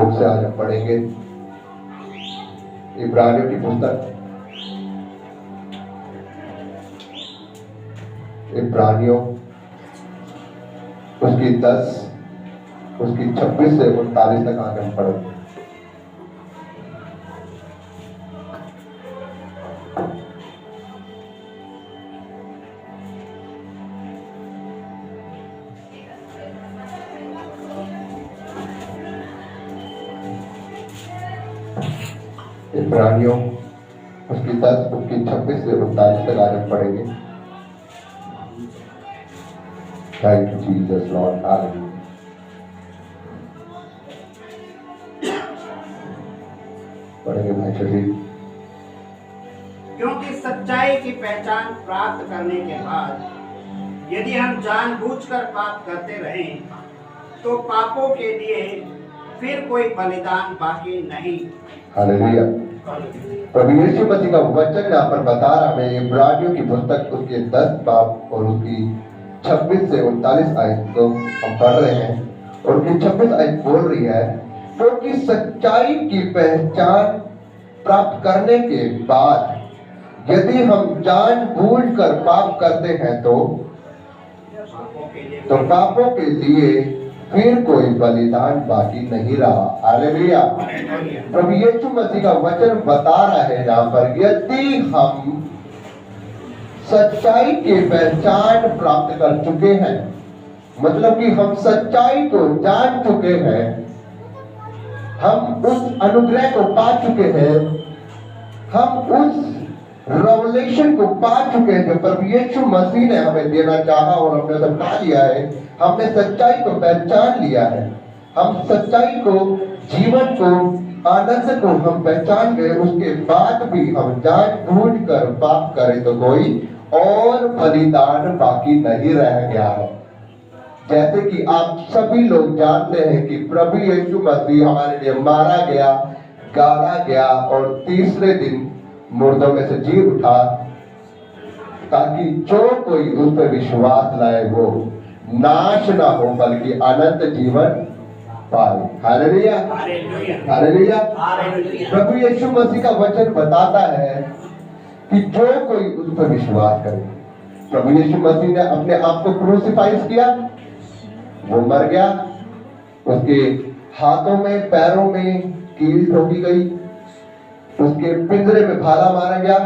Book से आज हम पढ़ेंगे इब्रानियों की पुस्तक, इब्रानियों उसकी 10 उसकी 26 से 39 तक आगे हम पढ़ेंगे। इब्रानियों उसकी 10 उसकी 26 से 39 तक आज हम पढ़ेंगे। Thank you Jesus Lord, hallelujah. पढ़ेंगे भाई शरीर। क्योंकि सच्चाई की पहचान प्राप्त करने के बाद यदि हम जानबूझकर पाप करते रहें तो पापों के लिए फिर कोई बलिदान बाकी नहीं। हालेलुया। प्रभु यीशु मसीह का वचन यहाँ पर बता रहा है, इब्रानियों की पुस्तक उसके 10 बाब और उसकी 26 से 39 आयत को हम पढ़ रहे हैं। और उनकी 26 आयत बोल रही है, क्योंकि सच्चाई की पहचान प्राप्त करने के बाद यदि हम जानबूझकर पाप करते हैं तो पापों के लिए फिर कोई बलिदान बाकी नहीं रहा। हालेलुया। प्रभु यीशु मसीह का वचन बता रहा है यहाँ पर, यदि हम सच्चाई की पहचान प्राप्त कर चुके हैं, मतलब कि हम सच्चाई को जान चुके हैं, हम उस अनुग्रह को पा चुके हैं, हम उस रेवलेशन को पा चुके हैं जो प्रभु यीशु मसीह ने हमें देना चाहा और हमने उसे पा लिया है। हमने सच्चाई को पहचान लिया है, हम सच्चाई को, जीवन को, आनंद को हम पहचान गए। उसके बाद भी हम जानबूझकर पाप करें तो कोई और बलिदान बाकी नहीं रह गया है। जैसे कि आप सभी लोग जानते हैं कि प्रभु यीशु मसीह हमारे लिए मारा गया, गाड़ा गया और तीसरे दिन मुर्दों में से जी उठा, ताकि जो कोई उस पर विश्वास लाए वो नाश ना हो बल्कि अनंत जीवन पाए। Hallelujah, hallelujah. प्रभु यीशु मसीह का वचन बताता है कि जो कोई उस पर विश्वास करे, प्रभु यीशु मसीह ने अपने आप को क्रूसिफाइस किया, वो मर गया, उसके हाथों में पैरों में कील ठोकी गई, उसके पिंजरे में भाला मारा गया,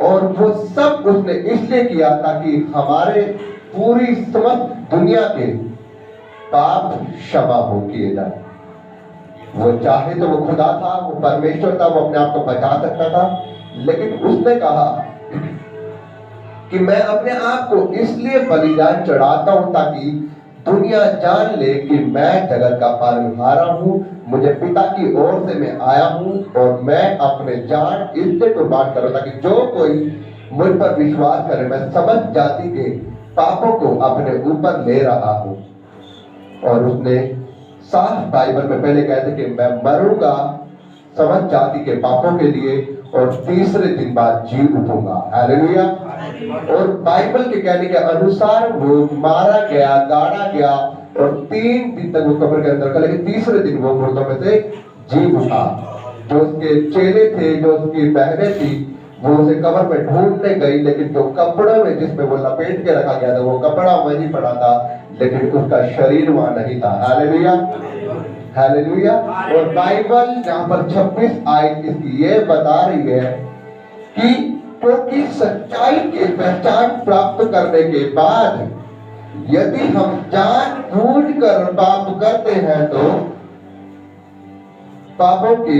और वो सब उसने इसलिए किया ताकि हमारे पूरी समस्त दुनिया के पाप क्षमा हो किए जाए। वो चाहे तो वो खुदा था, वो परमेश्वर था, वो अपने आप को बचा सकता था, लेकिन उसने कहा कि मैं अपने आप को इसलिए बलिदान चढ़ाता हूं ताकि दुनिया जान ले कि मैं जगत का पालनहारा हूं, मुझे पिता की ओर से मैं आया हूं और मैं अपने जान इसलिए कुर्बान करूं ताकि जो कोई मुझ पर विश्वास करे, मैं समस्त जाति के पापों को अपने ऊपर ले रहा हूं। और उसने साफ बाइबल में पहले कहते कि मैं मरूंगा समस्त जाति के पापों के लिए और तीसरे दिन बाद जी उठूंगा। हालेलुया। और बाइबल के कहने के अनुसार वो मारा गया, गाड़ा गया और 3 दिन तक वो कब्र के अंदर था, लेकिन तीसरे दिन वो मुर्दों में से जी उठा। जो उसके चेले थे, जो उसकी बहनें थी, वो उसे कब्र में ढूंढने गई, लेकिन जो कपड़े में जिसमें वो लपेट के रखा गया था वो कपड़ा वहीं पड़ा था, लेकिन उसका शरीर वहां नहीं था। Hallelujah, hallelujah. और बाइबल यहाँ पर 26 आयत इसकी ये बता रही है कि क्योंकि सच्चाई की पहचान प्राप्त करने के बाद यदि हम जानबूझकर पाप करते हैं तो पापों के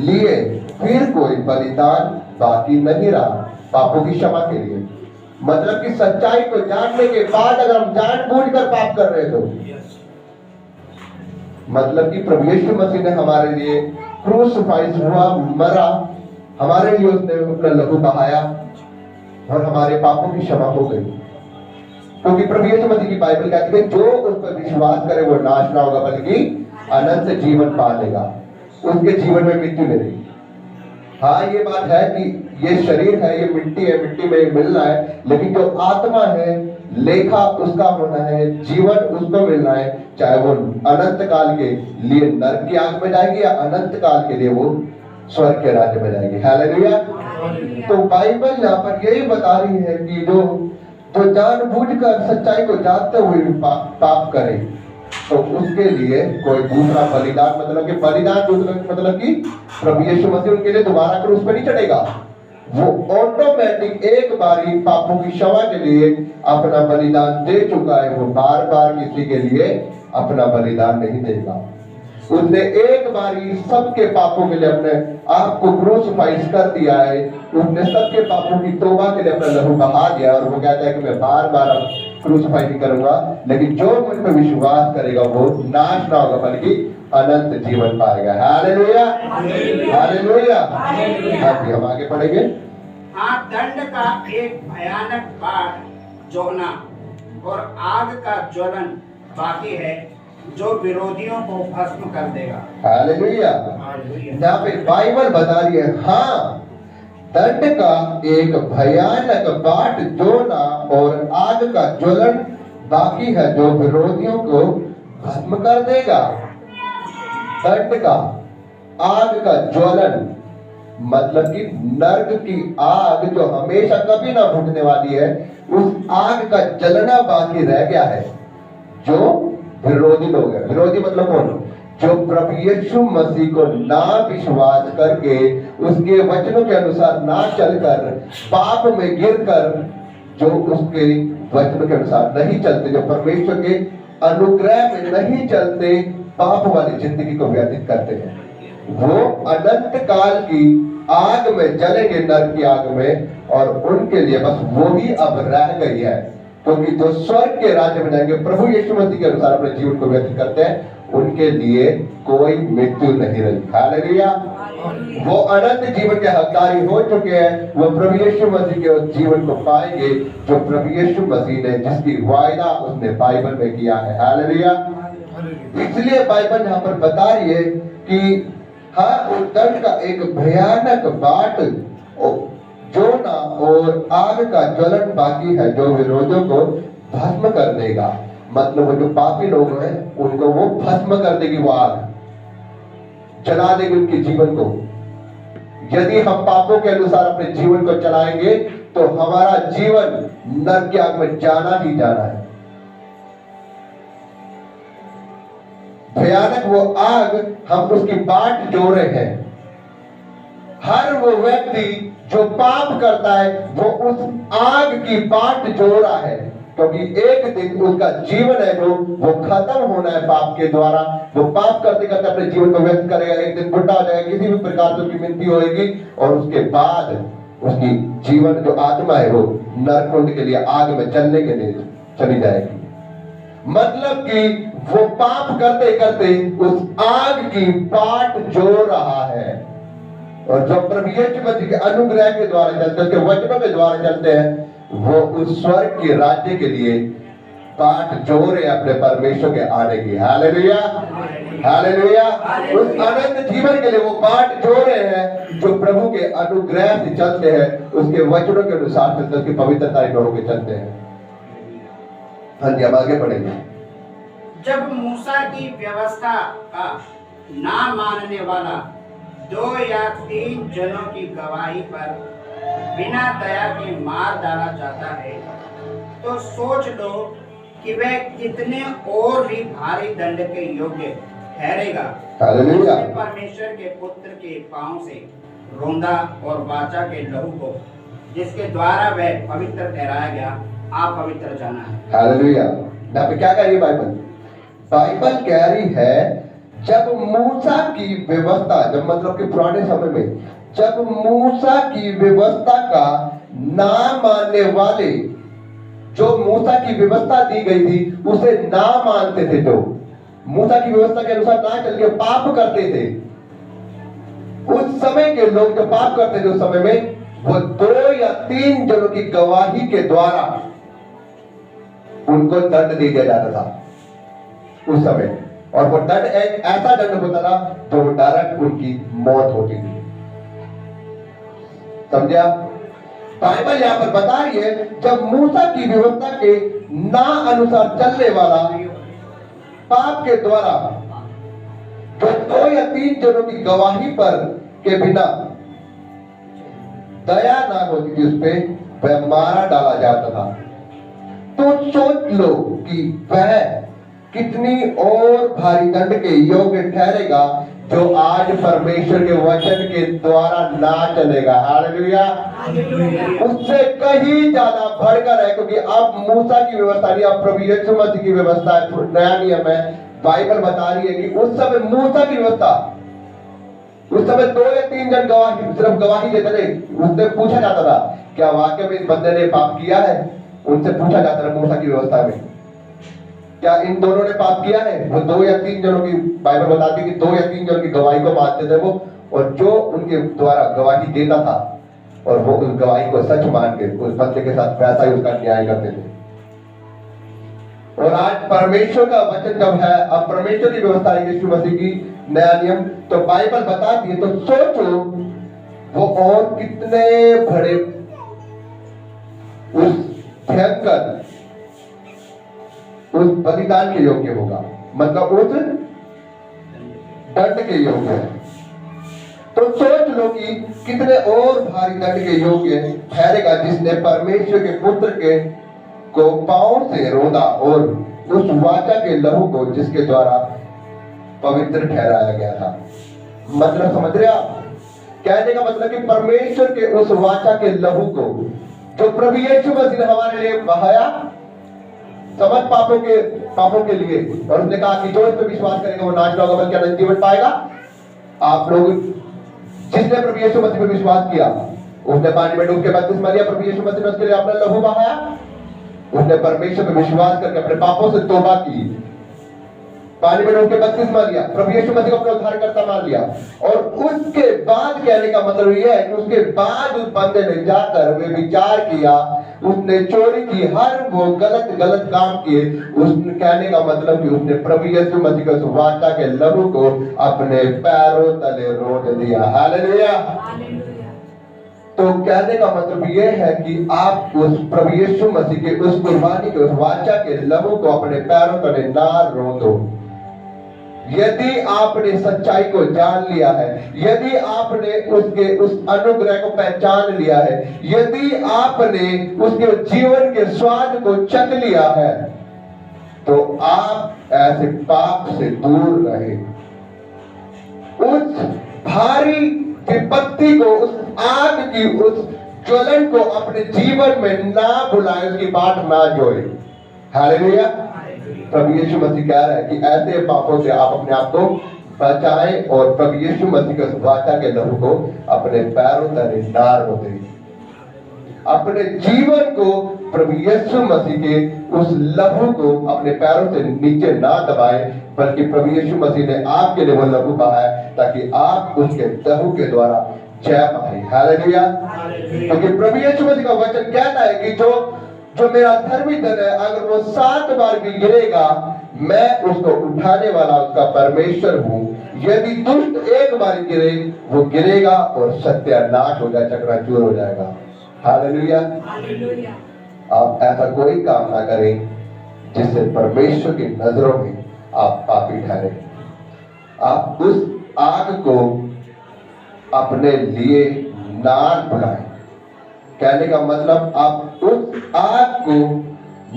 लिए फिर कोई बलिदान बाकी नहीं रहा, पापों की क्षमा के लिए। मतलब कि सच्चाई को जानने के बाद अगर हम जानबूझकर पाप कर रहे तो मतलब कि प्रभु यीशु मसीह ने हमारे लिए क्रूसिफाइस हुआ, मरा, हमारे लिए उसने अपना लहू बहाया और हमारे पापों की क्षमा हो गई। क्योंकि प्रभु यीशु मसीह की बाइबल कहती है जो उस पर विश्वास करे वो नाश ना होगा बल्कि अनंत जीवन पा लेगा, उसके जीवन में मृत्यु नहीं रहेगी। हाँ ये बात है कि ये शरीर है, ये मिट्टी है, मिट्टी में मिलना है, लेकिन जो आत्मा है लेखा उसका होना है, जीवन उसको मिलना है, चाहे वो अनंत काल के लिए नरक की आग में जाएगी या अनंत काल के लिए वो स्वर्ग के राज्य में जाएगी। हालेलुया। तो बाइबल यहाँ पर यही बता रही है कि जो जानबूझकर सच्चाई को जानते हुए भी पाप करे तो उसके लिए कोई दूसरा बलिदान, मतलब कि बलिदान मतलब कि प्रभु यीशु मसीह उनके लिए दोबारा क्रूस पर नहीं चढ़ेगा। वो ऑटोमेटिक एक बारी पापों की क्षमा के लिए अपना बलिदान दे चुका है। वो बार बार किसी के लिए अपना बलिदान नहीं देगा। उसने एक बारी सबके पापों के लिए अपने आप को क्रूसिफाइस कर दिया है। उसने सबके पापों की तौबा के लिए अपना लहू बहा दिया और वो कहता है कि मैं बार बार अब क्रूसिफाई नहीं करूंगा, लेकिन जो मुझ पर विश्वास करेगा वो नाश ना होगा बल्कि अनंत जीवन पाएगा। Hallelujah, hallelujah. हाँ जी, हम आगे पढ़ेंगे। हाँ, दंड का एक भयानक बाढ़ जोना और आग का ज्वलन बाकी है जो विरोधियों को भस्म कर देगा। हालेलुया। यहाँ पे बाइबल बता रही है, हाँ दंड का एक भयानक बाट जोना और आग का ज्वलन बाकी है जो विरोधियों को भस्म कर देगा। दंड का, आग का ज्वलन मतलब कि नरक की आग जो हमेशा कभी ना बुझने वाली है, उस आग का जलना बाकी रह गया है। जो विरोधी लोग हैं, विरोधी मतलब कौन? जो प्रभु यीशु मसीह को ना विश्वास करके उसके वचनों के अनुसार ना चलकर पाप में गिरकर जो उसके वचनों के अनुसार नहीं चलते, जो परमेश्वर के अनुग्रह में नहीं चलते, पाप वाली जिंदगी को व्यतीत करते हैं, वो अनंत काल की आग में जलेंगे, नरक की आग में। और उनके लिए बस वो ही अब रह गई है, क्योंकि जो स्वर्ग के राज्य में जाएंगे प्रभु यीशु मसीह के अनुसार अपने जीवन को व्यतीत करते हैं, उनके लिए कोई मृत्यु नहीं रही। हालेलुया। वो अनंत जीवन के हकदारी हो चुके हैं। वो प्रभु यीशु मसीह के जीवन को पाएंगे जो प्रभु यीशु मसीह ने, जिसकी वायदा उसने बाइबल में किया है। हालेलुया। इसलिए बाइबल यहाँ पर बता रही है कि हाँ, उस दंड का एक भयानक बाट जोना और आग का ज्वलन बाकी है जो विरोधियों को भस्म कर देगा। मतलब वो जो पापी लोग हैं उनको वो भस्म कर देगी, वो आग जला देगी उनके जीवन को। यदि हम पापों के अनुसार अपने जीवन को चलाएंगे तो हमारा जीवन नरक की आग में जाना ही जाना है। भयानक वो आग, हम उसकी बाट जोड़े हैं। हर वो व्यक्ति जो पाप करता है वो उस आग की बाट जोड़ा है, क्योंकि एक दिन उसका जीवन है जो वो खत्म होना है पाप के द्वारा। वो पाप करते करते अपने जीवन को व्यक्त करेगा, एक दिन बुढ़ा हो जाएगा, किसी भी प्रकार से उसकी मृत्यु होगी और उसके बाद उसकी जीवन जो आत्मा है वो नरकुंड के लिए आग में जलने के लिए चली जाएगी। मतलब कि वो पाप करते करते उस आग की बाट जोड़ रहा है। और जो प्रभु यीशु मसीह के अनुग्रह के द्वारा चलते हैं, उसके वचनों के द्वारा चलते हैं, वो उस स्वर्ग के राज्य के लिए बाट जोड़े अपने परमेश्वर के आने की। Hallelujah, hallelujah. उस अनंत जीवन के लिए वो बाट जोड़े हैं जो प्रभु के अनुग्रह से चलते हैं, उसके वचनों के अनुसार चलते, उसकी पवित्रता में होकर चलते हैं। हाँ जी, हम आगे बढ़ेंगे। जब मूसा की व्यवस्था का ना मानने वाला 2 या 3 जनों की गवाही पर बिना दया के मार डाला जाता है, तो सोच लो कि वह कितने और भी भारी दंड के योग्य ठहरेगा। हालेलुया। परमेश्वर के पुत्र के पांव से रोंदा और वाचा के लहू को, जिसके द्वारा वह पवित्र ठहराया गया, आप पवित्र जाना है। हालेलुया। यहाँ पे क्या कह रही है बाइबल? बाइबल कह रही है जब मूसा की व्यवस्था, जब मतलब कि पुराने समय में जब मूसा की व्यवस्था का ना मानने वाले, जो मूसा की व्यवस्था दी गई थी उसे ना मानते थे, जो मूसा की व्यवस्था के अनुसार ना चल के पाप करते थे, उस समय के लोग जो पाप करते थे उस समय में, वो 2 या 3 जनों की गवाही के द्वारा उनको दंड दे दिया जाता था उस समय। और वो दंड एक ऐसा दंड होता था जो डायरेक्ट उनकी मौत होती थी। समझा? बाइबल यहाँ पर बता रही है, जब मूसा की व्यवस्था के ना अनुसार चलने वाला पाप के द्वारा जो 2 या 3 जनों की गवाही पर के बिना दया ना होती थी उस पे, वह मारा डाला जाता था। तो सोच लो कि वह कितनी और भारी दंड के योग्य ठहरेगा जो आज परमेश्वर के वचन के द्वारा ना चलेगा। हालेलुया। उससे कहीं ज्यादा बढ़कर है, क्योंकि अब मूसा की व्यवस्था नहीं, अब प्रभु यीशु मसीह की व्यवस्था है, नया नियम है। बाइबल बता रही है कि उस समय मूसा की व्यवस्था, उस समय 2 या 3 जन गवाही, सिर्फ गवाही देते थे। उससे पूछा जाता था क्या वाकई में इस बंदे ने पाप किया है, उनसे पूछा जाता था मूसा की व्यवस्था में, क्या इन दोनों ने पाप किया है। वो 2 या 3 जनों की, बाइबल बताती है कि 2 या 3 जनों की गवाही को मानते थे वो, और जो उनके द्वारा गवाही देता था और वो उस गवाही को सच मान के उस बंदे के साथ वैसा ही उसका न्याय करते थे। और आज परमेश्वर का वचन जब है, अब परमेश्वर की व्यवस्था है यीशु मसीह की, नया नियम, तो बाइबल बताती है, तो सोचो वो और कितने बड़े उस भयंकर उस बलिदान के योग्य होगा, मतलब उस दंड के योग्य है। तो सोच लो कि कितने और भारी दंड के योग्य ठहरेगा जिसने परमेश्वर के पुत्र के को पांव से रोदा और उस वाचा के लहू को जिसके द्वारा पवित्र ठहराया गया था। मतलब समझ रहे आप? कहने का मतलब कि परमेश्वर के उस वाचा के लहू को जो प्रभु यीशु मसीह ने हमारे लिए बहाया समस्त पापों के लिए, और उसने कहा कि जो इस पर विश्वास करेगा वो नाश होगा बल्कि अनंत जीवन पाएगा। आप लोग जिसने प्रभु यीशु मसीह पर विश्वास किया, उसने पानी में डूब के बपतिस्मा लिया, प्रभु यीशु मसीह ने उसके लिए अपना लहू बहाया, उसने परमेश्वर पर विश्वास करके अपने पापों से तौबा की, पानी में डूब के बपतिस्मा लिया, प्रभु यीशु मसीह को अपना उद्धारकर्ता मान लिया, और उसके बाद कहने का मतलब यह है कि उसके बाद उस बंदे ने जाकर वे विचार किया, उसने चोरी की, हर वो गलत काम किए, उसने कहने का मतलब कि उसने प्रभु यीशु मसीह के वाचा के लहू को अपने पैरों तले रोक दिया। हालेलुया। तो कहने का मतलब यह है कि आप उस प्रभु यीशु मसीह के उस कुर्बानी के, उस वाचा के लहू को अपने पैरों तले ना रो दो। यदि आपने सच्चाई को जान लिया है, यदि आपने उसके उस अनुग्रह को पहचान लिया है, यदि आपने उसके जीवन के स्वाद को चख लिया है, तो आप ऐसे पाप से दूर रहे, उस भारी विपत्ति को, उस आग की उस ज्वलन को अपने जीवन में ना बुलाए, उसकी बाट ना जोए। हालेलुया। प्रभु यीशु मसीह कह रहा है कि ऐसे पापों से आप अपने आप को बचाएं और प्रभु यीशु मसीह के वाचा के लहू को अपने पैरों तले ना रोके। अपने जीवन को प्रभु यीशु मसीह के उस लहू को अपने पैरों से नीचे ना दबाएं, बल्कि प्रभु यीशु मसीह ने आपके लिए वो लहू बहाया ताकि आप उसके लहू के द्वारा जय पाए। हालेलुया। क्योंकि प्रभु यीशु मसीह का वचन कहता है कि जो मेरा धर्मी जन है, अगर वो 7 बार भी गिरेगा, मैं उसको उठाने वाला उसका परमेश्वर हूँ। यदि दुष्ट एक बार गिरे, वो गिरेगा और सत्यानाश हो जाए, चकनाचूर हो जाएगा। हालेलुया। आप ऐसा कोई काम ना करें जिससे परमेश्वर की नजरों में आप पापी ठहरे। आप उस आग को अपने लिए ना बुलाएं। कहने का मतलब आप उस आग को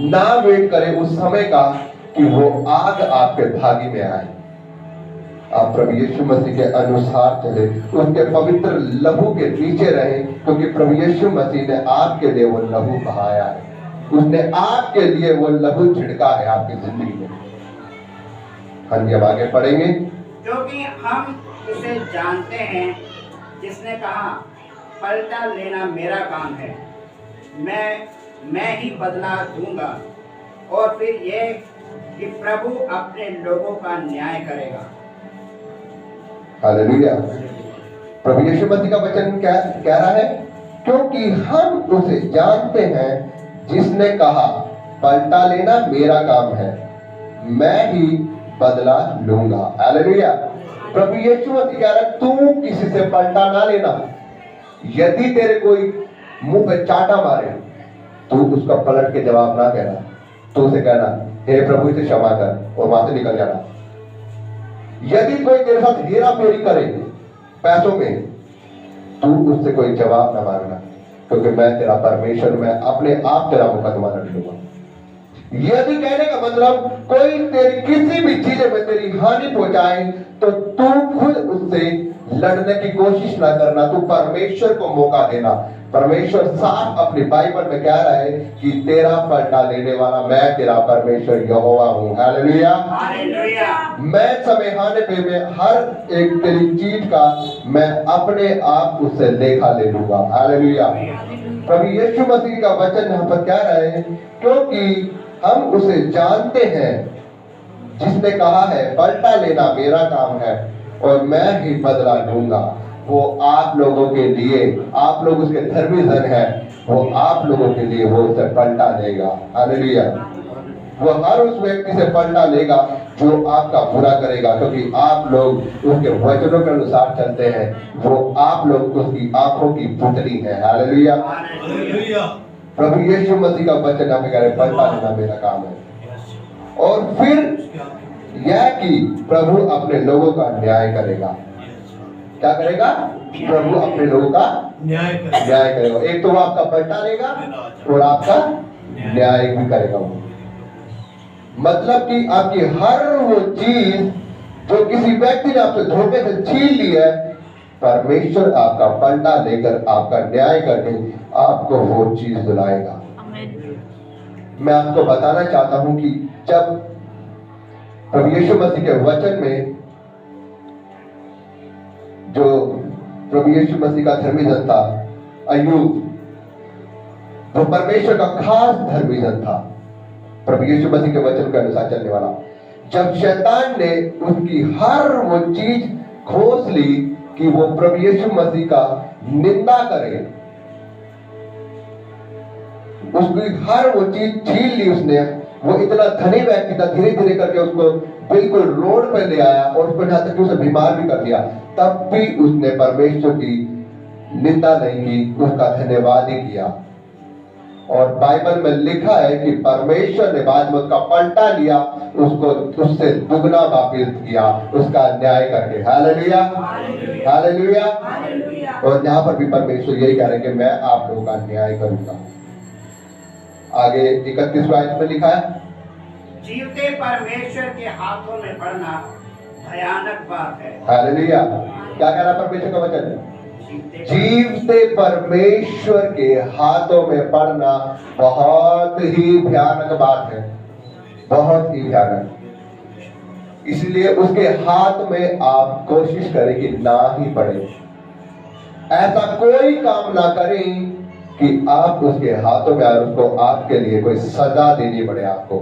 ना वेट करें उस समय का कि वो आग आपके भागी में आए। आप प्रभु यीशु मसीह के अनुसार चले, उसके पवित्र लहू के नीचे रहे, क्योंकि प्रभु यीशु मसीह ने आपके लिए वो लहू बहाया है, उसने आपके लिए वो लहू छिड़का है आपकी जिंदगी में। हम जब आगे पढ़ेंगे, क्योंकि हम उसे जानते हैं जिसने कहा पलटा लेना मेरा काम है, मैं ही बदला दूंगा, और फिर ये कि प्रभु अपने लोगों का न्याय करेगा। हालेलुया। प्रभु यीशु मसीह का वचन क्या कह रहा है? क्योंकि हम उसे जानते हैं जिसने कहा पलटा लेना मेरा काम है, मैं ही बदला लूंगा। हालेलुया। प्रभु यीशु मसीह कह रहा है तू किसी से पलटा ना लेना, यदि तेरे कोई मुंह पे चाटा मारे, तू उसका पलट के जवाब ना कहना, तो उसे कहना हे प्रभु इसे क्षमा कर और वहां से निकल जाना। यदि कोई तेरे साथ हेरा फेरी करे पैसों में, तू उससे कोई जवाब ना मांगना, क्योंकि मैं तेरा परमेश्वर, मैं अपने आप तेरा मुकदमा लड़ लूंगा। यदि कहने का मतलब कोई तेरी किसी भी चीज में तेरी हानि पहुंचाए, तो तू खुद उससे लड़ने की कोशिश ना करना, तू परमेश्वर को मौका देना। परमेश्वर साफ अपनी बाइबल में कह रहा है कि तेरा पलटा लेने वाला मैं तेरा परमेश्वर यहोवा हूं। Hallelujah, hallelujah. मैं समयहाने पे मैं हर एक तेरी चीज का मैं अपने आप उससे लेखा ले लूंगा। हालेलुया। प्रभु यीशु मसीह का वचन यहाँ पर कह रहा है, क्योंकि हम उसे जानते हैं जिसने कहा है पलटा लेना मेरा काम है और मैं ही बदला लूंगा। वो आप लोगों के लिए, आप लोग उसके धर्मी जन हैं, वो आप लोगों के लिए वो उसे पलटा लेगा। हालेलुया। वो हर उस व्यक्ति से पलटा लेगा जो आपका बुरा करेगा, क्योंकि आप लोग उसके वचनों के अनुसार चलते हैं। वो आप लोग उसकी आंखों की पुतली है। हालेलुया। प्रभु यीशु मसीह का वचन हमें कह रहे पलटा लेना मेरा काम है। और फिर यह कि प्रभु अपने लोगों का न्याय करेगा। क्या करेगा? प्रभु अपने लोगों का न्याय करेगा। एक तो वो आपका पलटा लेगा और आपका न्याय भी करेगा। वो मतलब कि आपकी हर वो चीज जो किसी व्यक्ति ने आपसे धोखे से छीन ली है, परमेश्वर आपका पलटा लेकर आपका न्याय करके आपको वो चीज दिलाएगा। मैं आपको बताना चाहता हूं कि जब प्रभु यीशु मसीह के वचन में, जो प्रभु यीशु मसीह का धर्मी जन था अय्यूब, वो परमेश्वर का खास धर्मी जन था, प्रभु यीशु मसीह के वचन के अनुसार चलने वाला। जब शैतान ने उसकी हर वो चीज खोस ली कि वो प्रभु यीशु मसीह का निंदा करे, उसकी हर वो चीज छीन ली उसने। वो इतना धनी व्यक्ति था, धीरे धीरे करके उसको बिल्कुल रोड पे ले आया और उसको जहां तक उसे बीमार भी कर दिया, तब भी उसने परमेश्वर की निंदा नहीं की, उसका धन्यवाद ही किया। और बाइबल में लिखा है कि परमेश्वर ने बाद में उसका पलटा लिया, उसको उससे दुगना वापिस किया, उसका न्याय करके। Hallelujah, hallelujah. और यहाँ पर भी परमेश्वर यही कह रहे हैं कि मैं आप लोगों का न्याय करूंगा। आगे 31 आयत में लिखा है, जीवते परमेश्वर के हाथों में पड़ना भयानक बात है। हालेलुया। क्या कह रहा परमेश्वर का वचन? जीवते परमेश्वर के हाथों में पड़ना बहुत ही भयानक बात है, बहुत ही भयानक। इसलिए उसके हाथ में आप कोशिश करें कि ना ही पड़े। ऐसा कोई काम ना करें कि आप उसके हाथों में, और उसको आपके लिए कोई सजा देनी पड़े आपको।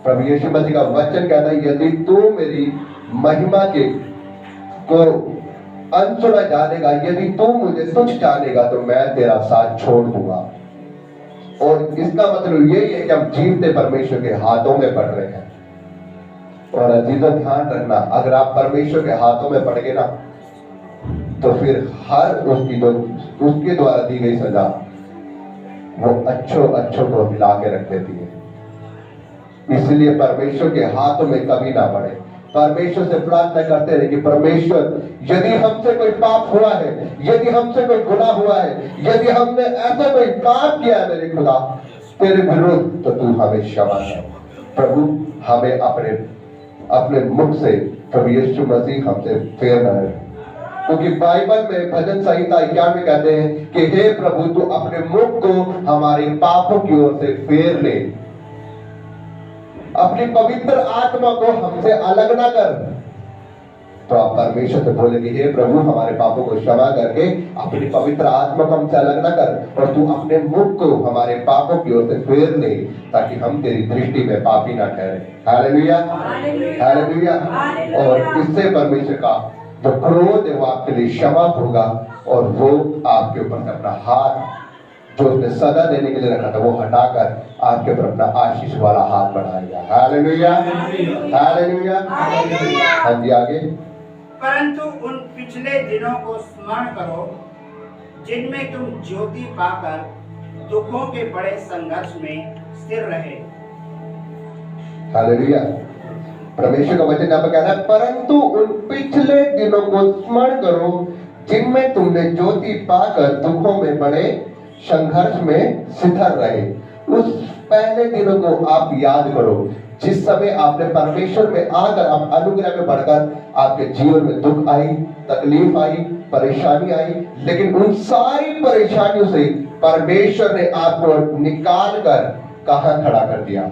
प्रभु यीशु मसीह का वचन कहता है, यदि तू मेरी महिमा के को अनसुना जानेगा, यदि तू मुझे तुच्छ जानेगा, तो मैं तेरा साथ छोड़ दूंगा। और इसका मतलब यही है कि हम जीवते परमेश्वर के हाथों में पड़ रहे हैं। और अजीजों, ध्यान रखना, अगर आप परमेश्वर के हाथों में पड़ गए ना, तो फिर हर उसकी जो उसके द्वारा दी गई सजा वो अच्छों को हिला के रख देती है। इसलिए परमेश्वर के हाथों में कभी ना पड़े। परमेश्वर से प्रार्थना करते रहे कि परमेश्वर, यदि हमसे कोई पाप हुआ है, यदि हमसे कोई गुनाह हुआ है, यदि हमने ऐसा कोई पाप किया है मेरे खुदा तेरे विरुद्ध, तो तू हमें क्षमा कर। प्रभु हमें अपने मुख से प्रभु यीशु मसीह हमसे फेर न रहे, क्योंकि बाइबल में भजन संहिता 91 में कहते हैं कि हे प्रभु, तू अपने मुख को हमारे पापों की ओर से फेर ले, अपनी पवित्र आत्मा को हमसे अलग ना कर। तो आप परमेश्वर से बोलेंगे, हे प्रभु, हमारे पापों को क्षमा करके अपनी पवित्र आत्मा को हमसे अलग ना कर, और तू अपने मुख को हमारे पापों की ओर से फेर ले, ताकि हम तेरी दृष्टि में पापी ना ठहरे। Hallelujah, hallelujah. और इससे परमेश्वर का जो क्रोध है वो आपके लिए क्षमा होगा, और वो आपके ऊपर से अपना हाथ जो उसने सदा देने के लिए रखा था वो हटाकर आपके ऊपर अपना आशीष वाला हाथ बढ़ाएगा। Hallelujah, hallelujah. हाँ जी, आगे। परंतु उन पिछले दिनों को स्मरण करो जिनमें तुम ज्योति पाकर दुखों के बड़े संघर्ष में स्थिर रहे। हालेलुया। परमेश्वर का वचन यहाँ पर कह रहा है, परंतु उन पिछले दिनों को स्मरण करो जिनमें तुमने ज्योति पाकर दुखों में बड़े संघर्ष में स्थिर रहे। उस पहले दिनों को आप याद करो, जिस समय आपने परमेश्वर में आकर आप अनुग्रह में बढ़कर आपके जीवन में दुख आई, तकलीफ आई, परेशानी आई, लेकिन उन सारी परेशानियों से परमेश्वर ने आपको निकाल कर कहां खड़ा कर दिया।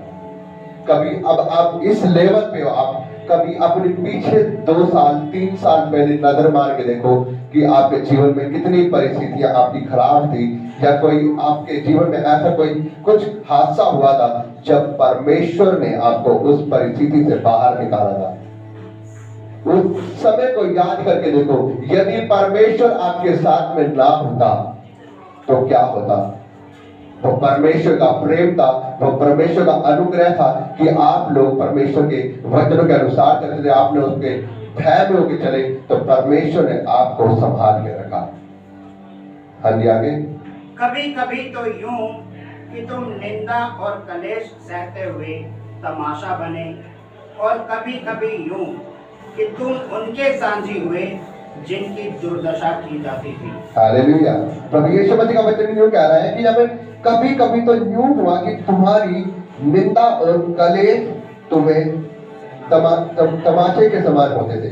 कभी अब आप इस लेवल पे हो, आप कभी अपने पीछे 2 साल 3 साल पहले नजर मार के देखो कि आपके जीवन में कितनी परिस्थितियां आपकी खराब थी, या कोई आपके जीवन में ऐसा कोई कुछ हादसा हुआ था जब परमेश्वर ने आपको उस परिस्थिति से बाहर निकाला था। उस समय को याद करके देखो, यदि परमेश्वर आपके साथ में ना होता तो क्या होता। वो परमेश्वर का प्रेम था, वो परमेश्वर का अनुग्रह था कि आप लोग परमेश्वर के वचनों के अनुसार चलते थे, आपने उसके भय में होकर चले तो परमेश्वर ने आपको संभाल के रखा। हाँ जी, आगे। कभी कभी तो यूं कि तुम निंदा और कलेश सहते हुए तमाशा बने, और कभी कभी यूं कि तुम उनके साझी हुए जिनकी दुर्दशा की जाती थी। हालेलुया। प्रभु यीशु मसीह का वचन यूं कह रहा है कि जब कभी कभी तो यूं हुआ कि तुम्हारी निंदा और कलेश तुम्हें तमाचे के समान होते थे।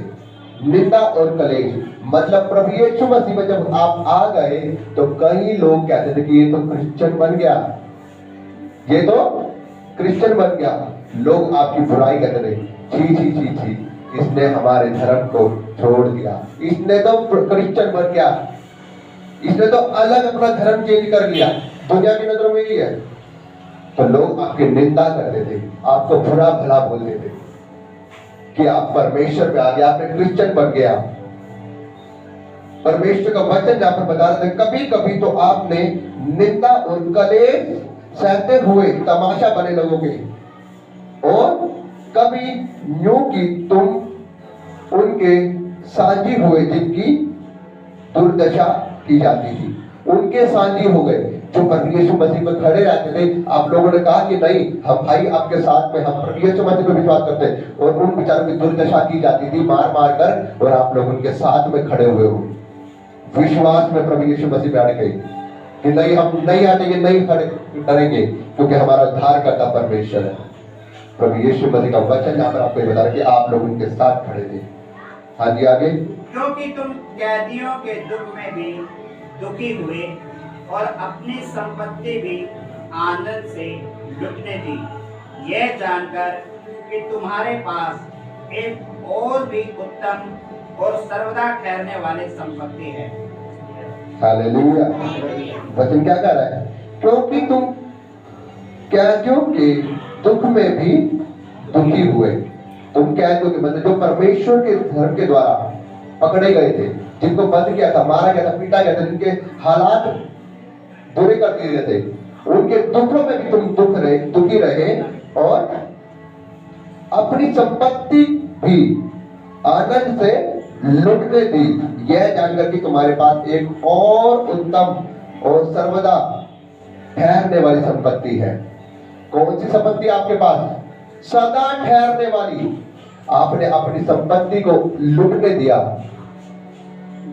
निंदा और कलेश मतलब प्रभु यीशु मसीह में जब आप आ गए तो कई लोग कहते थे कि ये तो क्रिश्चियन बन गया, ये तो क्रिश्चियन बन गया। लोग आपकी बुराई करते थे, छी छी छी छी, इसने हमारे धर्म को छोड़ दिया, इसने तो क्रिश्चियन बन गया, इसने तो अलग अपना धर्म चेंज कर लिया। दुनिया की नजरों में ही है। तो लोग आपकी निंदा करते थे, आपको बुरा भला बोलते थे कि आप परमेश्वर पे आ गया, आपने क्रिश्चियन बन गया। परमेश्वर का वचन जहां पर बता रहे थे, कभी कभी तो आपने निंदा और कलेश सहते हुए तमाशा बने लोगों के, और कभी यूं कि तुम उनके साझी हुए जिनकी दुर्दशा की जाती थी। उनके साझी हो गए जो प्रभु यीशु मसीह पर खड़े रहते थे। आप लोगों ने कहा कि नहीं, हम भाई आपके साथ में, हम प्रभु यीशु मसीह पर विश्वास करते हैं, और उन बेचारों की दुर्दशा की जाती थी मार मार कर, और आप लोग उनके साथ में खड़े हुए हो विश्वास में प्रभु यीशु मसीह पे अड़ गए कि नहीं, हम नहीं हटेंगे, नहीं डरेंगे, क्योंकि हमारा उद्धार करता परमेश्वर है। प्रभु यीशु मसीह का वचन यहाँ पर आपको बता रहा है कि आप लोग उनके साथ खड़े थे। हाँ जी, आगे। क्योंकि तुम कैदियों के दुख में भी दुखी हुए और अपनी संपत्ति भी आनंद से लुटने दी, यह जानकर कि तुम्हारे पास एक और भी उत्तम और सर्वदा ठहरने वाली संपत्ति है। हालेलुया। वचन क्या कह रहा है? क्योंकि तुम कैदियों के दुख में भी दुखी हुए। तुम कैदियों के मतलब जो परमेश्वर के धर्म के द्वारा पकड़े गए थे, जिनको बंद किया था, मारा गया था, पीटा गया था, जिनके हालात बुरे कर दिए गए थे, उनके दुखों में भी तुम दुखी रहे और अपनी संपत्ति भी आनंद से लुटने दी, यह जानकर कि तुम्हारे पास एक और उत्तम और सर्वदा ठहरने वाली संपत्ति है। कौन सी संपत्ति आपके पास? सदा ठहरने वाली। आपने अपनी संपत्ति को लुटने दिया।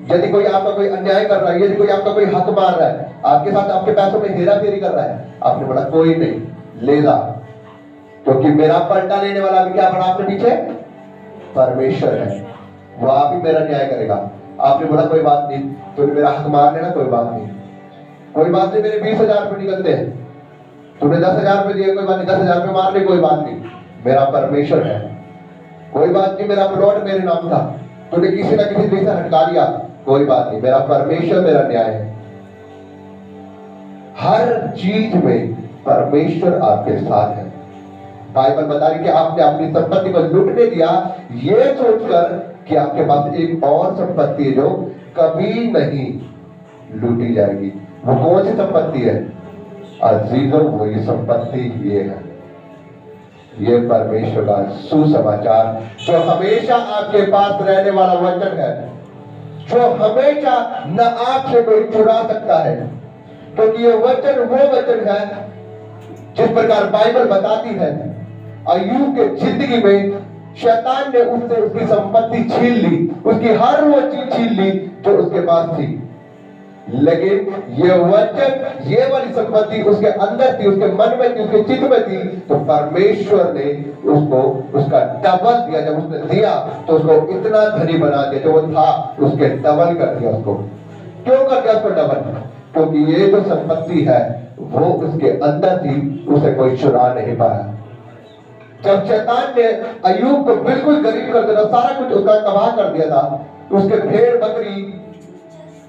यदि कोई आपका कोई अन्याय कर रहा है, यदि कोई आपका कोई हक मार रहा है, आपके साथ आपके पैसों में हेरा फेरी कर रहा है, आपने बोला कोई नहीं, ले जा, क्योंकि मेरा पलटा लेने वाला अभी क्या बड़ा आपके पीछे? परमेश्वर है, वो आप ही मेरा न्याय करेगा। आपने बोला कोई बात नहीं, तूने मेरा हक मार लेना, कोई बात नहीं, कोई बात नहीं, मेरे 20,000 रुपये निकलते हैं, तूने 10,000 रुपये दिए, कोई बात नहीं, 10,000 रुपये मार ले, कोई बात नहीं, मेरा परमेश्वर है। कोई बात नहीं, मेरा प्लॉट मेरे नाम था, तूने किसी ना किसी तरीके से हटका लिया, कोई बात नहीं, मेरा परमेश्वर मेरा न्याय है। हर चीज में परमेश्वर आपके साथ है। बाइबल बता रही कि आपने अपनी संपत्ति को लूटने दिया, ये सोचकर कि आपके पास एक और संपत्ति है जो कभी नहीं लूटी जाएगी। वो कौन सी संपत्ति है? अजीजों, वो ये संपत्ति ये है, ये परमेश्वर का सुसमाचार जो हमेशा आपके पास रहने वाला वचन है, जो हमेशा न आपसे कोई चुरा सकता है, क्योंकि ये वचन वो वचन है जिस प्रकार बाइबल बताती है अय्यूब के जिंदगी में शैतान ने उससे उसकी संपत्ति छीन ली, उसकी हर वो चीज छीन ली जो उसके पास थी, लेकिन ये वचन, ये वाली संपत्ति उसके अंदर थी, उसके मन में थी, उसके चित्त में थी, तो परमेश्वर ने उसको उसका डबल दिया। जब उसने दिया तो उसको इतना धनी बना दिया, जो वो था उसके डबल कर दिया उसको। क्यों कर दिया उसको डबल? क्योंकि ये जो संपत्ति है वो उसके अंदर थी, उसे कोई चुरा नहीं पाया। जब शैतान ने अय्यूब को बिल्कुल गरीब कर दिया, सारा कुछ उसका तबाह कर दिया था, उसके भेड़ बकरी,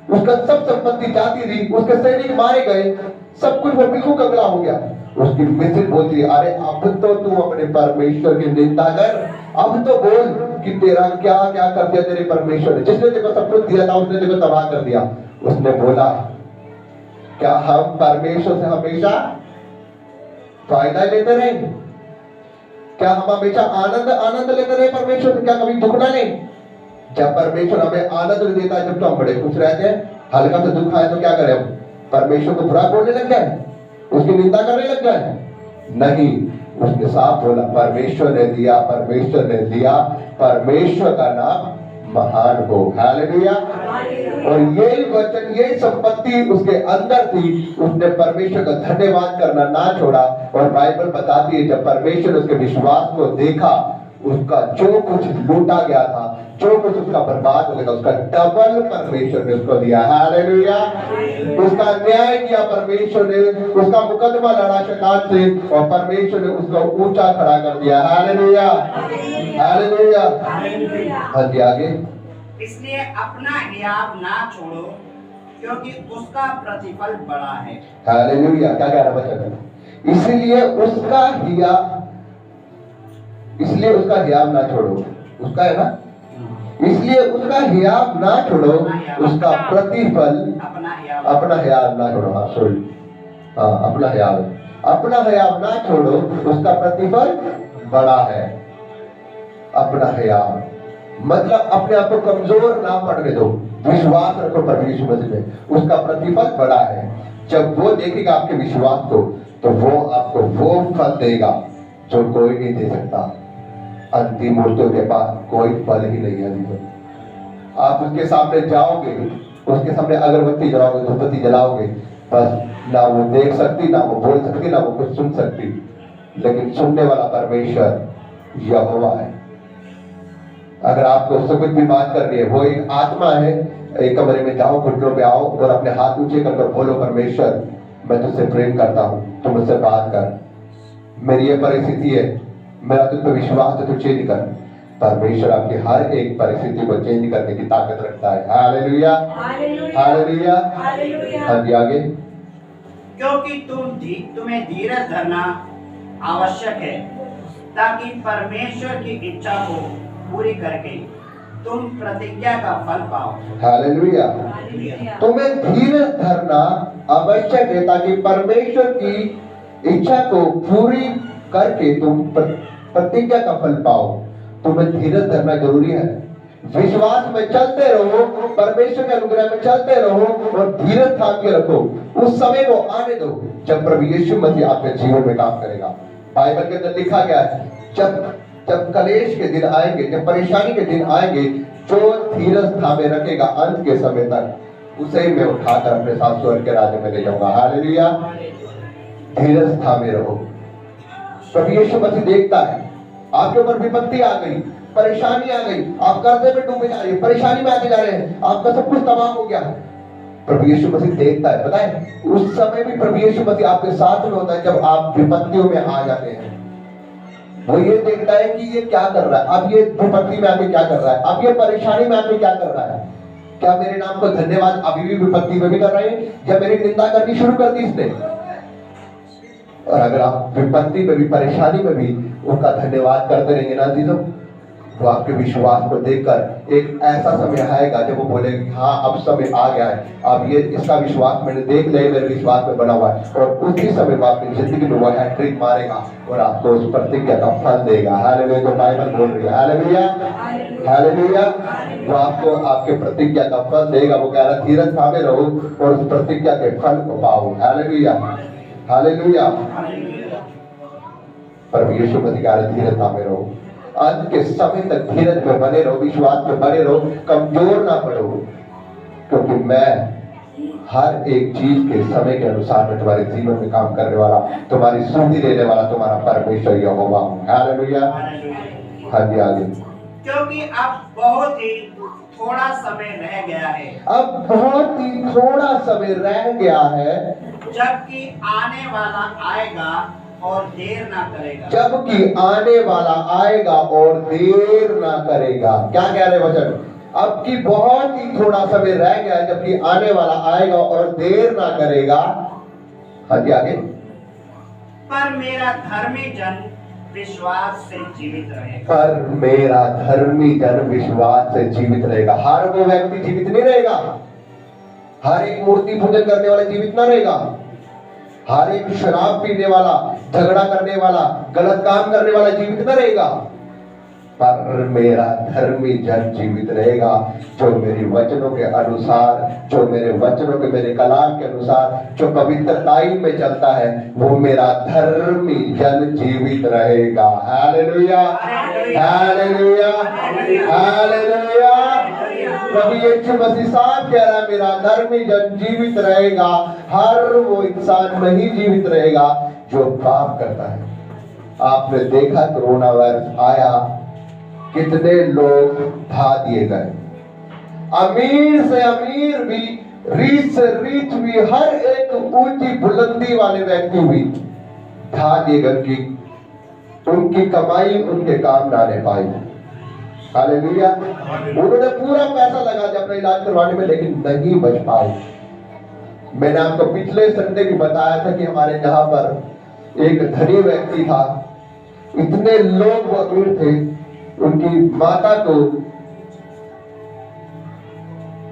उसका सब संपत्ति जाती रही, उसके सैनिक मारे गए, सब कुछ वो बिल्कुल कंगला हो गया। उसकी मिसेज बोलती है, अरे अब तो तू अपने परमेश्वर की निंदा कर, अब तो बोल कि तेरा क्या क्या कर दिया तेरे परमेश्वर ने, जिसने तेरे को सब कुछ दिया था उसने तेरे को तबाह कर दिया। उसने बोला, क्या हम परमेश्वर से हमेशा फायदा लेते रहे? क्या हम हमेशा आनंद आनंद लेते रहे परमेश्वर से? क्या कभी दुख ना ले? जब परमेश्वर हमें आनंद देता है, जब तो हम बड़े खुश रहते हैं, हल्का से दुख आए तो क्या करें हम? परमेश्वर को बुरा बोलने लग जाए, उसकी निंदा करने लग जाए? नहीं, उसने साफ बोला, परमेश्वर ने दिया, परमेश्वर ने दिया, परमेश्वर का नाम महान हो। हालेलुया। और यही वचन, यही संपत्ति उसके अंदर थी, उसने परमेश्वर का धन्यवाद करना ना छोड़ा। और बाइबल बताती है जब परमेश्वर ने उसके विश्वास को देखा, उसका जो कुछ लूटा गया था, जो कुछ उसका बर्बाद हो गया था, उसका डबल परमेश्वर ने उसको दिया। हालेलुया। उसका न्याय किया परमेश्वर ने, उसका मुकदमा लड़ा शैतान से, और परमेश्वर ने उसको ऊंचा खड़ा कर दिया। Hallelujah, hallelujah. हाँ जी, आगे। इसलिए अपना हियाव ना छोड़ो, क्योंकि उसका प्रतिफल बड़ा है। हालेलुया। क्या कह रहा बच्चा? इसलिए उसका हियाव ना छोड़ो, उसका है ना, इसलिए उसका हियाव ना छोड़ो, उसका प्रतिफल, अपना हियाव ना छोड़ो। हाँ सॉरी, हाँ अपना हियाव ना छोड़ो, उसका प्रतिफल बड़ा है। अपना हियाव मतलब अपने आप को कमजोर ना पड़ने दो, विश्वास रखो परमेश्वर में, उसका प्रतिफल बड़ा है। जब वो देखेगा आपके विश्वास को, तो वो आपको वो फल देगा जो कोई नहीं दे सकता। अंतिम मूर्तियों के पास कोई फल ही नहीं है। तो आप उसके सामने जाओगे, उसके सामने अगरबत्ती जलाओगे, धूपबत्ती जलाओगे, बस ना वो देख सकती, ना वो बोल सकती, ना वो कुछ सुन सकती, लेकिन सुनने वाला परमेश्वर यहोवा है। अगर आपको उससे कुछ भी बात करनी है, वो एक आत्मा है। एक कमरे में जाओ, घुटनों पे आओ और अपने हाथ ऊंचे कर बोलो, परमेश्वर मैं तुझसे प्रेम करता हूँ, तू मुझसे बात कर, मेरी ये परिस्थिति है, मेरा तुझ पे विश्वास है, तू चेंज कर। परमेश्वर आपकी हर एक परिस्थिति को चेंज करने की ताकत रखता है। Hallelujah, hallelujah. हाँ जी, आगे। क्योंकि तुम्हें धीरज धरना आवश्यक है, ताकि परमेश्वर की इच्छा को पूरी करके तुम प्रतिज्ञा का फल पाओ। हालेलुया। तुम्हें धीरज धरना आवश्यक है, ताकि परमेश्वर की इच्छा को पूरी करके तुम प्रतिज्ञा का फल पाओ। तुम्हें धीरज धरना जरूरी है। विश्वास में चलते रहो, परमेश्वर के अनुग्रह में चलते रहो और धीरज थाम के रखो। उस समय को आने दो जब प्रभु यीशु मसीह आपके जीवन में काम करेगा। बाइबल के अंदर लिखा गया है, जब कलेश के दिन आएंगे, जब परेशानी के दिन आएंगे, जो धीरज थामे रखेगा अंत के समय तक, उसे मैं उठाकर अपने साथ स्वर्ग के राज्य में ले जाऊंगा। हालेलुया। धीरज थामे रहो। प्रभु यीशु मसीह देखता है आपके ऊपर विपत्ति आ गई, परेशानी आ गई, आप कर्जे में डूबे जा रहे हैं, परेशानी में आते जा रहे हैं, आपका सब कुछ तबाह हो गया। प्रभु यीशु मसीह देखता है, पता है उस समय भी प्रभु यीशु मसीह आपके साथ में होता है। जब आप विपत्तियों में आ जाते हैं, वो ये देखता है कि ये क्या कर रहा है, अब ये विपत्ति में आके क्या कर रहा है, अब ये परेशानी में आके क्या कर रहा है। क्या मेरे नाम को धन्यवाद अभी भी विपत्ति में भी कर रहे हैं, या मेरी निंदा करनी शुरू कर दी इसने? और अगर आप विपत्ति में भी, परेशानी में भी उनका धन्यवाद करते रहेंगे ना चीजों, वो आपके विश्वास को देखकर एक ऐसा समय आएगा जब वो बोलेंगे हाँ अब समय आ गया है, अब ये इसका विश्वास मैंने देख लिया, मेरे विश्वास में बना हुआ है, और उसी समय वो आपकी जिंदगी में वो हैट्रिक मारेगा और आपको उस प्रतिज्ञा का फल देगा। हालेलुया, तो बाइबल बोल रही है हालेलुया, हालेलुया। वो आपको आपके प्रतिज्ञा का फल देगा। वो कह रहा धीरज थामे रहो और उस प्रतिज्ञा के फल को पाओ। Hallelujah, hallelujah. पर यीशु मसीह कह रहा धीरज थामे रहो, अंत के समय तक धीरज में बने रहो, विश्वास में बने रहो, कमजोर ना पड़ो, क्योंकि मैं हर एक चीज के समय के अनुसार में तुम्हारे जीवन में काम करने वाला, तुम्हारी सुधि देने वाला तुम्हारा परमेश्वर यहोवा हूं। हालेलुया। हाँ जी, आगे। क्योंकि अब बहुत ही थोड़ा समय रह गया है, अब बहुत ही थोड़ा समय रह गया है, जबकि आने वाला आएगा और देर ना करेगा। जबकि आने वाला आएगा और देर ना करेगा। क्या कह रहे वचन? अब की बहुत ही थोड़ा समय रह गया है, जबकि आने वाला आएगा और देर ना करेगा। हाँ जी, आगे। पर मेरा धर्मी जन विश्वास से जीवित रहेगा। पर मेरा धर्मी जन विश्वास से जीवित रहेगा। हर वो व्यक्ति जीवित नहीं रहेगा, हर एक मूर्ति पूजन करने वाला जीवित ना रहेगा, हर एक शराब पीने वाला, झगड़ा करने वाला, गलत काम करने वाला जीवित न रहेगा, पर मेरा धर्मी जन जीवित रहेगा, जो मेरी वचनों के अनुसार, जो मेरे वचनों के, मेरे कलाम के अनुसार, जो पवित्रताई में चलता है, वो मेरा धर्मी जन जीवित रहेगा। Hallelujah, hallelujah, hallelujah. प्रभु यीशु मसीह साहब कह रहा है मेरा धर्मी जन जीवित रहेगा। हर वो इंसान नहीं जीवित रहेगा जो पाप करता है। आपने देखा कोरोना वायरस आया, कितने लोग ढा दिए गए, अमीर से अमीर भी, रीच से रीच भी, हर एक ऊंची बुलंदी वाले व्यक्ति भी ढा दिए गए कि उनकी कमाई उनके काम ना रह पाई। हालेलुया। उन्होंने पूरा पैसा लगा दिया अपना इलाज करवाने में, लेकिन नहीं बच पाए। मैंने आपको पिछले संडे भी बताया था कि हमारे यहाँ पर एक धनी व्यक्ति था, इतने लोग वो अमीर थे, उनकी माता को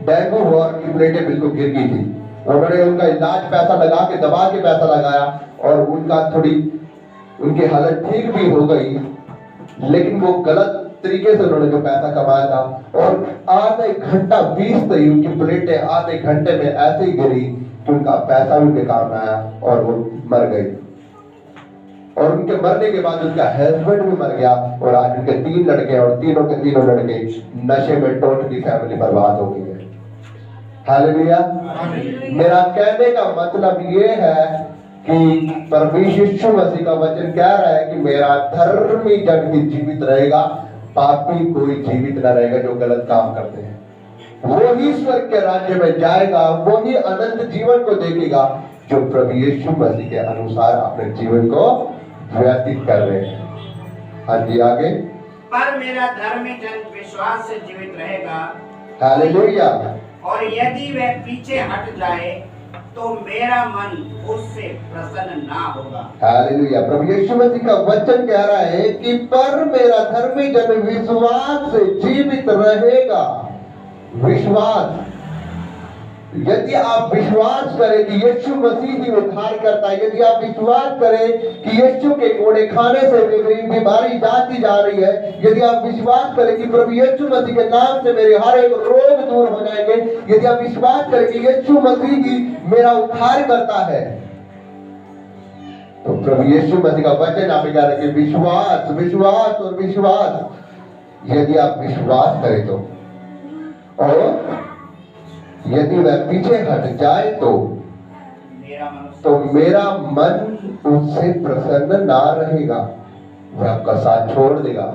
डेंगू हुआ, उनकी प्लेटें बिल्कुल गिर गई थी। उन्होंने उनका इलाज पैसा लगा के, दवा के पैसा लगाया, और उनका थोड़ी उनकी हालत ठीक भी हो गई, लेकिन वो गलत तरीके से उन्होंने जो पैसा कमाया था, और आधे घंटा बीस तक उनकी प्लेटें आधे घंटे में ऐसे ही गिरी कि उनका पैसा भी बेकार में आया और वो मर गई। और उनके मरने के बाद उनका हस्बैंड भी मर गया, और आज उनके 3 लड़के, और तीनों के तीनों लड़के नशे में, टोटली फैमिली बर्बाद हो गई है। हालेलुया। मेरा कहने का मतलब ये है कि परमेश्वर यीशु मसीह का वचन कह रहा है कि मेरा धर्मी जन ही जीवित रहेगा, पापी कोई जीवित न रहेगा जो गलत काम करते हैं। वो ही स्वर्ग के राज्य में जाएगा, वो ही अनंत जीवन को देखेगा जो प्रभु यीशु मसीह के अनुसार अपने जीवन को व्यतीत कर रहे हैं। हाँ जी, आगे। पर मेरा धर्मी जन विश्वास से जीवित रहेगा। हालेलुया। और यदि वह पीछे हट जाए तो मेरा मन उससे प्रसन्न ना होगा। हालेलुया। प्रभु यीशु मसीह का वचन कह रहा है कि पर मेरा धर्मी जन विश्वास से जीवित रहेगा। विश्वास, यदि आप विश्वास करें कि यीशु मसीह ही उद्धार करता है, यदि आप विश्वास करें कि यीशु के कोड़े खाने से मेरी बीमारी जाती जा रही है, यदि आप विश्वास करें कि प्रभु यीशु मसीह के नाम से मेरे हर एक रोग दूर हो जाएंगे, यदि आप विश्वास करें कि यीशु मसीह ही मेरा उद्धार करता है, तो प्रभु यीशु मसीह का वचन आप कह रहे हैं कि विश्वास, विश्वास और विश्वास। यदि आप विश्वास करें और यदि वह पीछे हट जाए तो मेरा मन उससे प्रसन्न ना रहेगा, वह आपका साथ छोड़ देगा।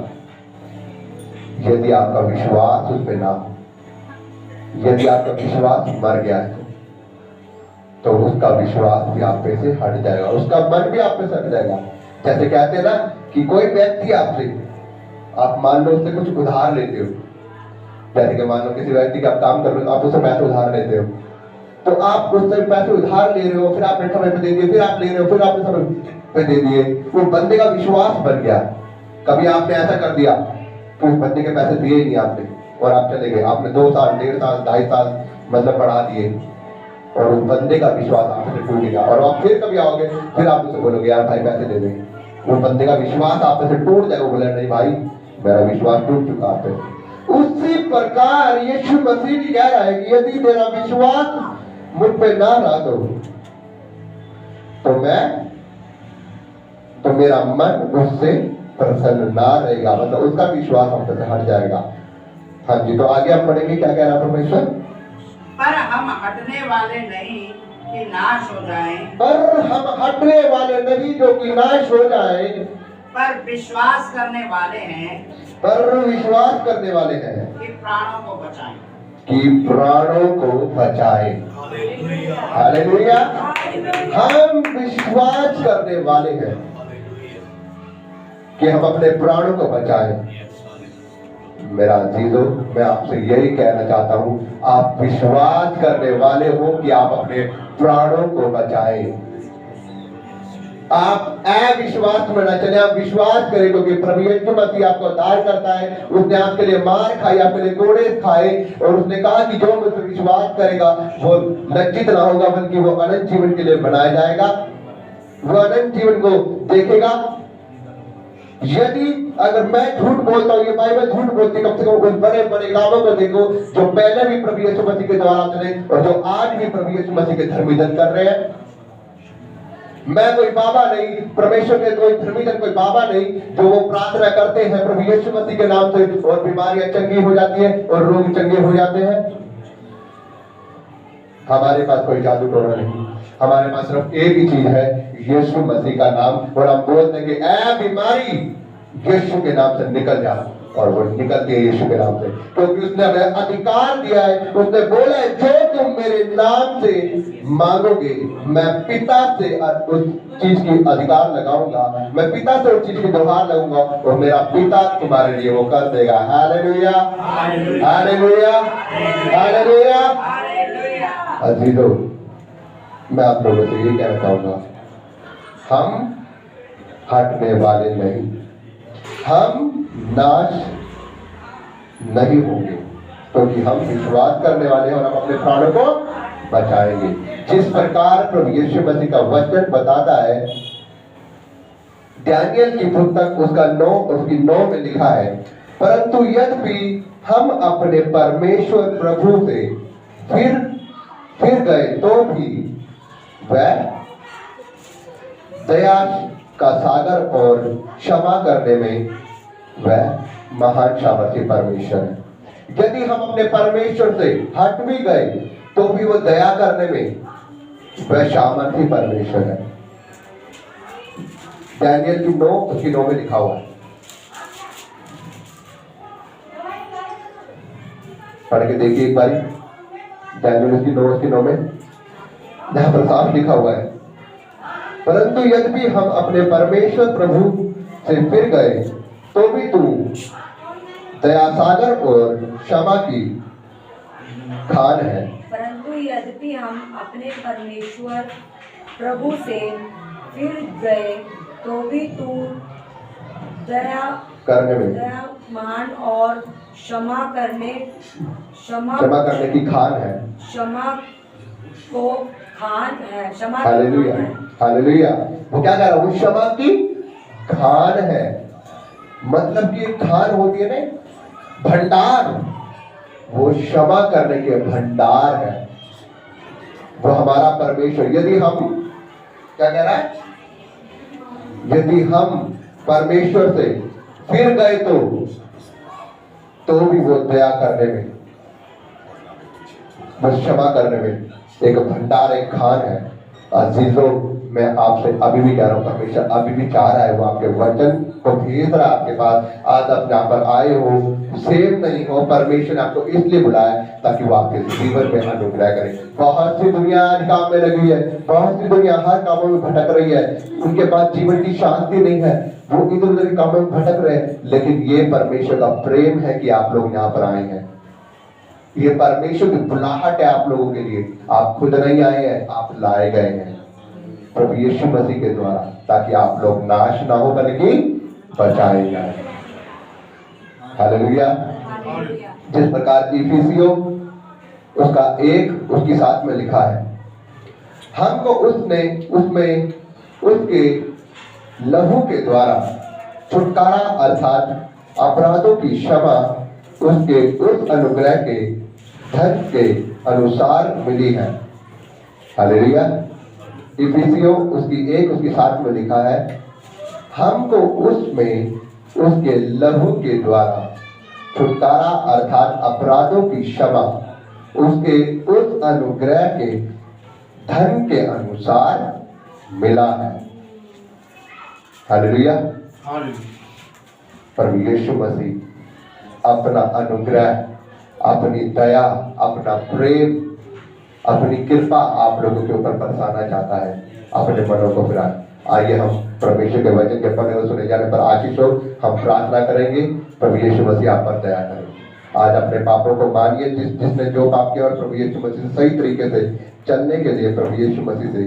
यदि आपका विश्वास उस पे ना, यदि आपका विश्वास मर गया है तो उसका विश्वास भी आप पे से हट जाएगा, उसका मन भी आप पे से हट जाएगा। जैसे कहते हैं ना कि कोई व्यक्ति आपसे, आप मान लो उससे कुछ उधार लेते हो, जैसे कि मान लो किसी व्यक्ति का आप काम कर रहे हो, आप उससे पैसे उधार लेते हो, तो आप उससे पैसे उधार ले रहे हो, फिर आपने समय पे दे दिए, फिर आप ले रहे हो, फिर आपने समय पे दे दिए, वो बंदे का विश्वास बन गया। कभी आपने ऐसा कर दिया कि उस बंदे के पैसे दिए ही नहीं आपने और आप चले गए, आपने 2 साल 1.5 साल 2.5 साल मतलब बढ़ा दिए और उस बंदे का विश्वास आपसे टूट गया, और आप फिर कभी आओगे फिर आप उसे बोलोगे यार भाई पैसे दे देंगे, वो बंदे का विश्वास आप से टूट जाएगा, बोले नहीं भाई मेरा विश्वास टूट चुका आप पे। उसी प्रकार यीशु मसीह भी कह रहा है कि यदि तेरा विश्वास मुझ पे ना रहा तो मेरा मन उससे प्रसन्न ना रहेगा, मतलब उसका विश्वास हम पे हट जाएगा। हाँ जी, तो आगे हम पढ़ेंगे क्या कह रहा परमेश्वर। पर हम हटने वाले नहीं कि नाश हो जाएं, पर हम हटने वाले नहीं जो कि नाश हो जाए, पर विश्वास करने वाले हैं पर विश्वास करने वाले हैं कि प्राणों को बचाएं। कि प्राणों को बचाए। हालेलुया। हम विश्वास करने वाले हैं कि हम अपने प्राणों को बचाएं। मेरा अजीजों, मैं आपसे यही कहना चाहता हूं, आप विश्वास करने वाले हो कि आप अपने प्राणों को बचाएं। आप अविश्वास में न चले, आप विश्वास करें, क्योंकि प्रभु यीशु मसीह आपको उद्धार करता है। उसने आपके लिए मार खाई, आपके लिए कोड़े खाए, और उसने कहा कि जो मुझ पर विश्वास करेगा वो लज्जित ना होगा, बल्कि वो अनंत जीवन के लिए बनाया जाएगा, वो अनंत जीवन को देखेगा। यदि अगर मैं झूठ बोलता हूँ, ये बाइबल झूठ बोलती, कम से कम कुछ बड़े बड़े कामों को देखो जो पहले भी प्रभु यीशु मसीह के द्वारा चले और जो आज भी प्रभु यीशु मसीह के धर्मीजन कर रहे हैं। मैं कोई बाबा नहीं, परमेश्वर के कोई धर्मीजन कोई बाबा नहीं, जो वो प्रार्थना करते हैं प्रभु यीशु मसीह के नाम से और बीमारियां चंगी हो जाती है और रोग चंगे हो जाते हैं। हमारे पास कोई जादू टोना नहीं, हमारे पास सिर्फ एक ही चीज है, यीशु मसीह का नाम, और हम बोलते हैं कि ऐ बीमारी यीशु के नाम से निकल जा, और वो निकलती है यीशु के नाम से, क्योंकि उसने हमें अधिकार दिया है। उसने बोला है जो तुम मेरे नाम से मांगोगे मैं पिता से उस चीज की अधिकार लगाऊंगा, मैं पिता से उस चीज की गुहार लगूंगा और मेरा पिता तुम्हारे लिए वो कर देगा। Hallelujah, hallelujah, hallelujah. अजीजों, मैं आप लोगों से यही कहना चाहूंगा, हम हटने वाले नहीं, हम नाश नहीं होंगे, क्योंकि हम विश्वास करने वाले हैं और हम अपने प्राणों को बचाएंगे। जिस प्रकार प्रभु यीशु मसीह का वचन बताता है, दानियेल की पुस्तक उसकी 9 में लिखा है, परंतु यद्यपि हम अपने परमेश्वर प्रभु से फिर गए तो भी वह दया का सागर और क्षमा करने में वह महान सामर्थी परमेश्वर है। यदि हम अपने परमेश्वर से हट भी गए तो भी वो दया करने में वह सामर्थी परमेश्वर है। दानियेल की 9 उसकी 9 में लिखा हुआ है, पढ़ के देखिए एक बारी। दानियेल की 9 उसकी 9 में यहां पर साफ लिखा हुआ है, परंतु यद्यपि हम अपने परमेश्वर प्रभु से फिर गए तो भी तू दया सागर और क्षमा की खान है। परंतु यद्यपि हम अपने परमेश्वर प्रभु से फिर गए तो भी तू दया मान और क्षमा करने की खान है, क्षमा को खान है, क्षमा। Hallelujah, hallelujah. वो क्या कह रहा है? वो क्षमा की खान है, मतलब कि एक खान होती है ना, भंडार, वो क्षमा करने के भंडार है, वो हमारा परमेश्वर। यदि हम क्या कह रहा है? यदि हम परमेश्वर से फिर गए तो भी वो दया करने में, वो क्षमा करने में एक भंडार, एक खान है। अजीजों, मैं आपसे अभी भी कह रहा हूँ, परमेश्वर अभी भी चाह रहा है, वो आपके वचन को भेज रहा है आपके पास। आज आप यहाँ पर आए हो, सेव नहीं हो, परमेश्वर ने आपको इसलिए बुलाया ताकि वो आपके जीवन में अनुग्रह करे। बहुत सी दुनिया आज काम में लगी है, बहुत सी दुनिया हर कामों में भटक रही है, उनके पास जीवन की शांति नहीं है, वो इधर उधर के कामों में भटक रहे हैं, लेकिन ये परमेश्वर का प्रेम है कि आप लोग यहाँ पर आए हैं। ये परमेश्वर की बुलाहट है आप लोगों के लिए। आप खुद नहीं आए हैं, आप लाए गए हैं प्रभु यीशु मसीह के द्वारा, ताकि आप लोग नाश ना हो बल्कि बचाए जाए। हालेलुया। हालेलुया। जिस प्रकार इफिसियों उसका 1 उसकी 7 में लिखा है, हमको उसने उसमें उसके लहू के द्वारा छुटकारा अर्थात अपराधों की क्षमा उसके उस अनुग्रह के धन के अनुसार मिली है। हालेलुया। इफिसियों उसकी 1 उसकी 7 में लिखा है, हमको उसमें उसके लहू के द्वारा छुटकारा अर्थात अपराधों की क्षमा उसके उस अनुग्रह के धन के अनुसार मिला है। हालेलुया। प्रभु यीशु मसीह अपना अनुग्रह, अपनी दया, अपना प्रेम, अपनी कृपा आप लोगों के ऊपर बरसाना चाहता है, अपने मनों को फिरा। आइए हम परमेश्वर के वचन के पढ़ने और सुने जाने पर आशीष हो, हम प्रार्थना करेंगे। प्रभु यीशु मसीह आप पर दया करें। आज अपने पापों को मानिए, जिसने जो पाप किया, और प्रभु यीशु मसीह से सही तरीके से चलने के लिए प्रभु यीशु मसीह से